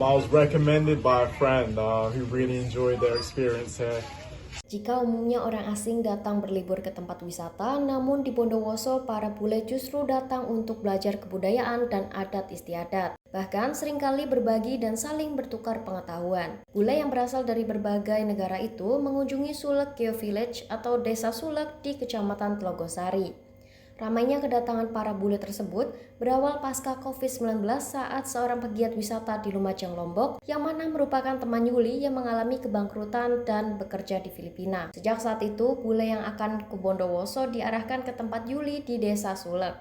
I was recommended by a friend who really enjoyed their experience here. Jika umumnya orang asing datang berlibur ke tempat wisata, namun di Bondowoso para bule justru datang untuk belajar kebudayaan dan adat istiadat. Bahkan seringkali berbagi dan saling bertukar pengetahuan. Bule yang berasal dari berbagai negara itu mengunjungi Sulek Geo Village atau Desa Sulek di Kecamatan Tlogosari. Ramainya kedatangan para bule tersebut berawal pasca COVID-19 saat seorang pegiat wisata di Lumajang, Lombok yang mana merupakan teman Yuli yang mengalami kebangkrutan dan bekerja di Filipina. Sejak saat itu, bule yang akan ke Bondowoso diarahkan ke tempat Yuli di Desa Sulek.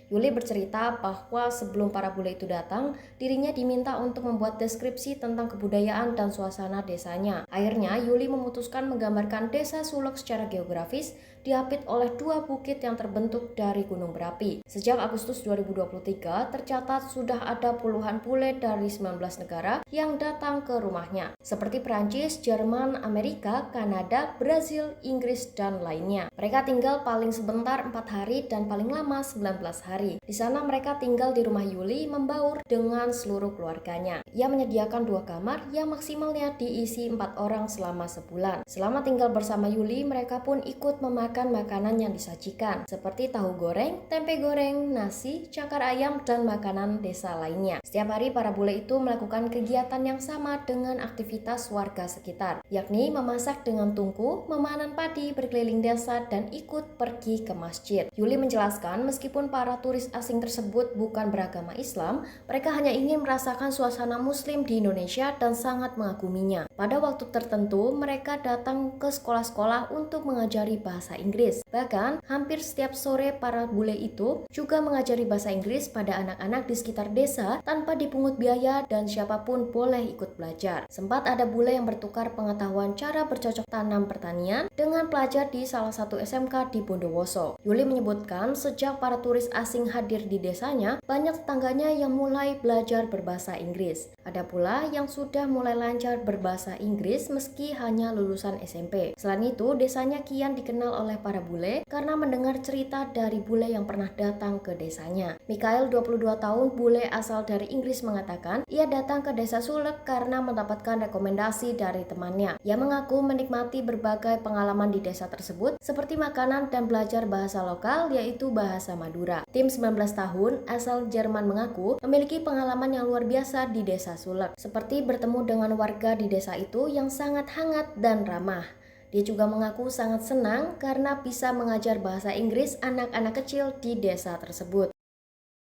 Yuli bercerita bahwa sebelum para bule itu datang, dirinya diminta untuk membuat deskripsi tentang kebudayaan dan suasana desanya. Akhirnya, Yuli memutuskan menggambarkan Desa Sulek secara geografis, diapit oleh dua bukit yang terbentuk dari gunung berapi. Sejak Agustus 2023, tercatat sudah ada puluhan bule dari 19 negara yang datang ke rumahnya, seperti Perancis, Jerman, Amerika, Kanada, Brazil, Inggris, dan lainnya. Mereka tinggal paling sebentar 4 hari dan paling lama 19 hari. Di sana mereka tinggal di rumah Yuli membaur dengan seluruh keluarganya. Ia menyediakan 2 kamar yang maksimalnya diisi 4 orang selama sebulan. Selama tinggal bersama Yuli, mereka pun ikut memakan makanan yang disajikan, seperti tahu goreng, tempe goreng, nasi, cakar ayam, dan makanan desa lainnya. Setiap hari para bule itu melakukan kegiatan yang sama dengan aktivitas warga sekitar, yakni memasak dengan tungku, memanen padi, berkeliling desa, dan ikut pergi ke masjid. Yuli menjelaskan meskipun para turis asing tersebut bukan beragama Islam, mereka hanya ingin merasakan suasana Muslim di Indonesia dan sangat mengaguminya. Pada waktu tertentu, mereka datang ke sekolah-sekolah untuk mengajari bahasa Inggris. Bahkan, hampir setiap sore para bule itu juga mengajari bahasa Inggris pada anak-anak di sekitar desa tanpa dipungut biaya dan siapapun boleh ikut belajar. Sempat ada bule yang bertukar pengetahuan cara bercocok tanam pertanian dengan pelajar di salah satu SMK di Bondowoso. Yuli menyebutkan sejak para turis asing hadir di desanya, banyak tetangganya yang mulai belajar berbahasa Inggris. Ada pula yang sudah mulai lancar berbahasa Inggris meski hanya lulusan SMP. Selain itu, desanya kian dikenal oleh para bule karena mendengar cerita dari bule yang pernah datang ke desanya. Mikael, 22 tahun, bule asal dari Inggris mengatakan ia datang ke Desa Sulek karena mendapatkan rekomendasi dari temannya. Ia mengaku menikmati berbagai pengalaman di desa tersebut seperti makanan dan belajar bahasa lokal yaitu bahasa Madura. Tim 19 tahun asal Jerman mengaku memiliki pengalaman yang luar biasa di Desa Sulek, seperti bertemu dengan warga di desa itu yang sangat hangat dan ramah. Dia juga mengaku sangat senang karena bisa mengajar bahasa Inggris anak-anak kecil di desa tersebut.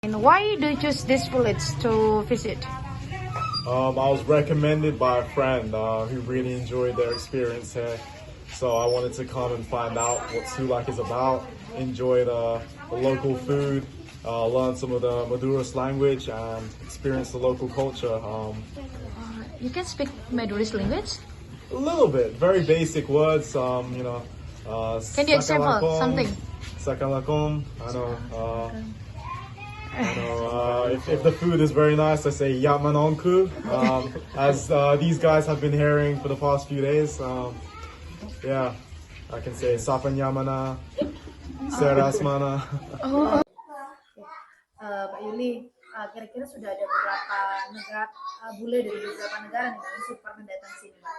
And why do you choose this village to visit? I was recommended by a friend who really enjoyed their experience here. So I wanted to come and find out what Sulak is about, enjoy the local food, learn some of the Maduros language, and experience the local culture. You can speak Madurese language? A little bit, very basic words. Can you example something? Sakalakom. If the food is very nice, I say Yamanonku, as these guys have been hearing for the past few days. Yeah, I can say Sapanyamana, Serasmana. Pak Yuli, kira-kira sudah ada beberapa negara bule dari beberapa negara nih yang pernah datang sini, Pak?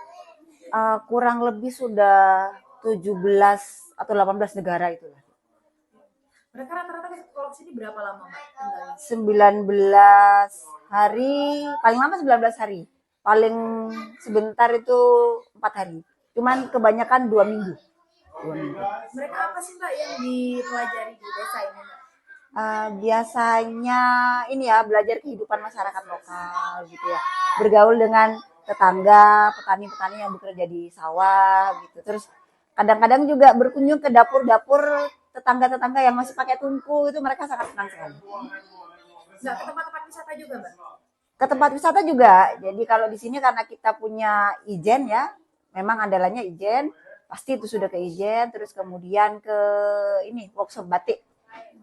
Kurang lebih sudah 17 atau 18 negara itulah. Mereka rata-rata kalau sini berapa lama, Mbak, tinggalnya? 19 hari, paling lama 19 hari. Paling sebentar itu 4 hari. Cuman kebanyakan 2 minggu. 2 minggu. Mereka apa sih, Mbak, yang dipelajari di desa ini, Mbak? Biasanya ini ya, belajar kehidupan masyarakat lokal gitu ya. Bergaul dengan tetangga, petani-petani yang bekerja di sawah gitu. Terus kadang-kadang juga berkunjung ke dapur-dapur tetangga-tetangga yang masih pakai tungku, itu mereka sangat senang sekali. Nggak ke tempat-tempat wisata juga, Mbak? Ke tempat wisata juga. Jadi kalau di sini karena kita punya ijen ya, memang andalanya ijen, pasti itu sudah ke ijen, terus kemudian ke ini workshop batik.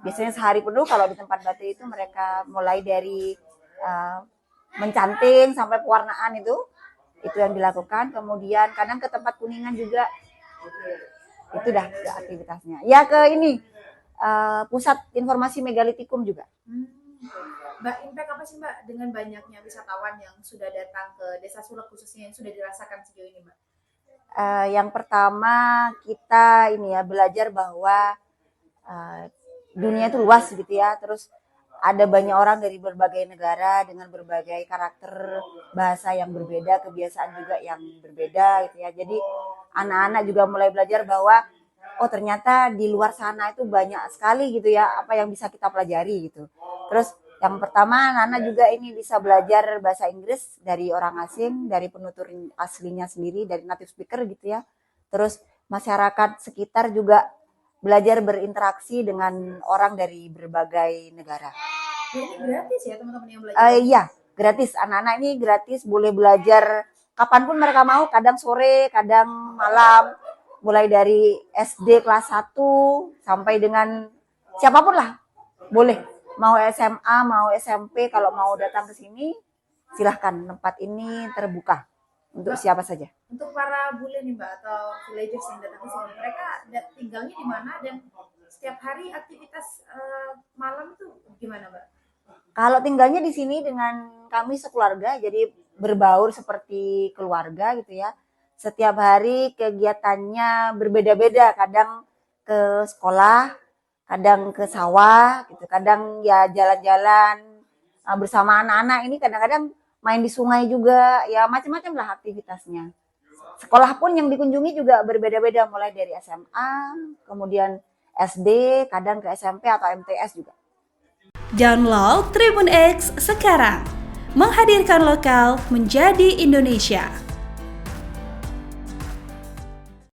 Biasanya sehari penuh kalau di tempat batik itu mereka mulai dari mencanting sampai pewarnaan itu yang dilakukan. Kemudian kadang ke tempat kuningan juga, itu dah aktivitasnya. Ya ke ini pusat informasi megalitikum juga. Mbak, impact apa sih Mbak dengan banyaknya wisatawan yang sudah datang ke Desa Sulek khususnya yang sudah dirasakan sejauh ini Mbak? Yang pertama kita ini ya belajar bahwa eh, dunia itu luas gitu ya. Terus ada banyak orang dari berbagai negara dengan berbagai karakter bahasa yang berbeda, kebiasaan juga yang berbeda gitu ya. Jadi anak-anak juga mulai belajar bahwa oh ternyata di luar sana itu banyak sekali gitu ya apa yang bisa kita pelajari gitu. Terus yang pertama anak-anak juga ini bisa belajar bahasa Inggris dari orang asing, dari penutur aslinya sendiri, dari native speaker gitu ya. Terus masyarakat sekitar juga belajar berinteraksi dengan orang dari berbagai negara. Ya, ini gratis ya teman-teman yang belajar? Iya, gratis. Anak-anak ini gratis, boleh belajar kapanpun mereka mau, kadang sore, kadang malam. Mulai dari SD kelas 1 sampai dengan siapapun lah, boleh. Mau SMA, mau SMP, kalau mau datang ke sini, silahkan. Tempat ini terbuka untuk siapa saja. Untuk para bule nih Mbak atau villagers yang datang ke sini, mereka tinggalnya di mana dan setiap hari aktivitas malam itu gimana Mbak? Kalau tinggalnya di sini dengan kami sekeluarga, jadi berbaur seperti keluarga gitu ya. Setiap hari kegiatannya berbeda-beda, kadang ke sekolah, kadang ke sawah gitu, kadang ya jalan-jalan bersama anak-anak ini, kadang-kadang main di sungai juga, ya macam-macam lah aktivitasnya. Sekolah pun yang dikunjungi juga berbeda-beda, mulai dari SMA, kemudian SD, kadang ke SMP atau MTS juga. Download Tribun X sekarang, menghadirkan lokal menjadi Indonesia.